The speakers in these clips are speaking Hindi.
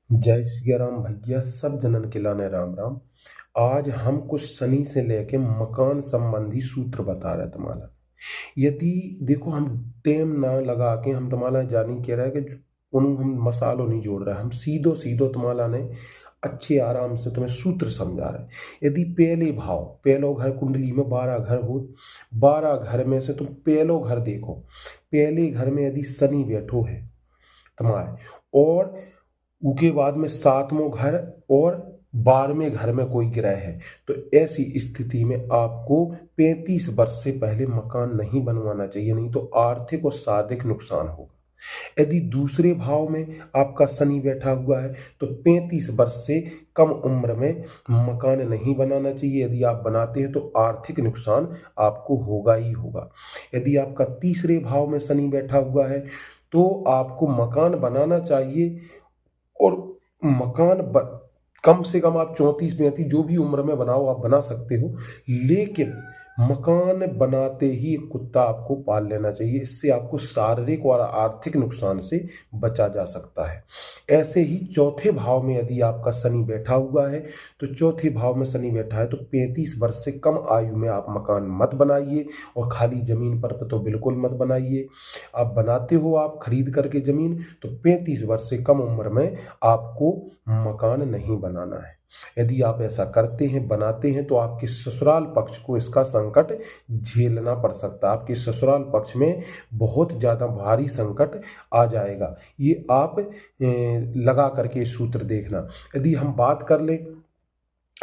जय सिया राम भैया, सब जनन के लाने राम राम। आज हम कुछ शनि से लेके मकान संबंधी सूत्र बता रहे तुम्हारा। यदि देखो, हम टेम ना लगा के हम तुम्हारा जानी कह रहे हैं कि उन हम मसालों नहीं जोड़ रहे, हम सीधो सीधो तुम्हारा ने अच्छे आराम से तुम्हें सूत्र समझा रहे हैं। यदि पहले भाव पहलो घर कुंडली में 12 घर हो, 12 घर में से तुम पहलो घर देखो, पहले घर में यदि शनि बैठो है तुम्हारे, और उसके बाद में 7वां घर और 12वें घर में कोई ग्रह है, तो ऐसी स्थिति में आपको 35 वर्ष से पहले मकान नहीं बनवाना चाहिए, नहीं तो आर्थिक और शारीरिक नुकसान होगा। यदि दूसरे भाव में आपका शनि बैठा हुआ है तो 35 वर्ष से कम उम्र में मकान नहीं बनाना चाहिए। यदि आप बनाते हैं तो आर्थिक नुकसान आपको होगा ही होगा। यदि आपका तीसरे भाव में शनि बैठा हुआ है तो आपको मकान बनाना चाहिए, और मकान कम से कम आप 34-35 जो भी उम्र में बनाओ, आप बना सकते हो, लेकिन मकान बनाते ही एक कुत्ता आपको पाल लेना चाहिए। इससे आपको शारीरिक और आर्थिक नुकसान से बचा जा सकता है। ऐसे ही चौथे भाव में यदि आपका शनि बैठा हुआ है तो चौथे भाव में शनि बैठा है तो 35 वर्ष से कम आयु में आप मकान मत बनाइए, और खाली जमीन पर तो बिल्कुल मत बनाइए। आप बनाते हो, आप खरीद करके जमीन, तो 35 वर्ष से कम उम्र में आपको मकान नहीं बनाना है। यदि आप ऐसा करते हैं, बनाते हैं, तो आपके ससुराल पक्ष को इसका संकट झेलना पड़ सकता है। आपके ससुराल पक्ष में बहुत ज़्यादा भारी संकट आ जाएगा। ये आप लगा करके सूत्र देखना। यदि हम बात कर लें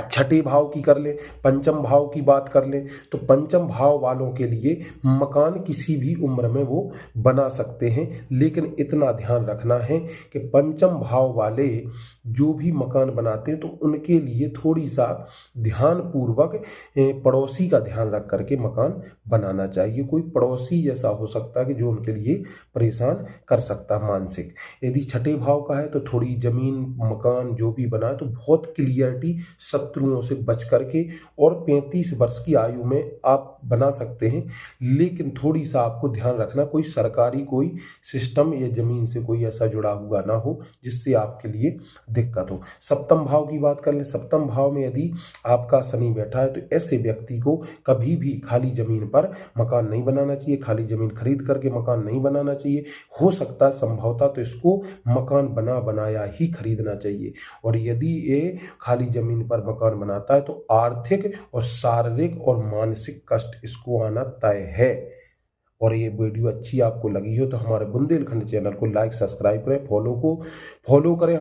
छठे भाव की, कर ले पंचम भाव की बात कर ले, तो पंचम भाव वालों के लिए मकान किसी भी उम्र में वो बना सकते हैं, लेकिन इतना ध्यान रखना है कि पंचम भाव वाले जो भी मकान बनाते हैं तो उनके लिए थोड़ी सा ध्यान पूर्वक पड़ोसी का ध्यान रख करके मकान बनाना चाहिए। कोई पड़ोसी ऐसा हो सकता है कि जो उनके लिए परेशान कर सकता है मानसिक। यदि छठे भाव का है तो थोड़ी जमीन मकान जो भी बना है तो बहुत क्लियरिटी, शत्रुओं से बच करके, और 35 वर्ष की आयु में आप बना सकते हैं, लेकिन थोड़ी सा आपको ध्यान रखना कोई सरकारी कोई सिस्टम या जमीन से कोई ऐसा जुड़ा हुआ ना हो जिससे आपके लिए दिक्कत हो। सप्तम भाव की बात कर ले, सप्तम भाव में यदि आपका शनि बैठा है तो ऐसे व्यक्ति को कभी भी खाली जमीन पर मकान नहीं बनाना चाहिए, खाली जमीन खरीद करके मकान नहीं बनाना चाहिए। हो सकता है संभवतः तो इसको मकान बना बनाया ही खरीदना चाहिए। और यदि ये खाली जमीन पर मकान बनाता है तो आर्थिक और शारीरिक और मानसिक कष्ट इसको आना तय है। और ये वीडियो अच्छी आपको लगी हो तो हमारे बुंदेलखंड चैनल को लाइक सब्सक्राइब करें, फॉलो करें।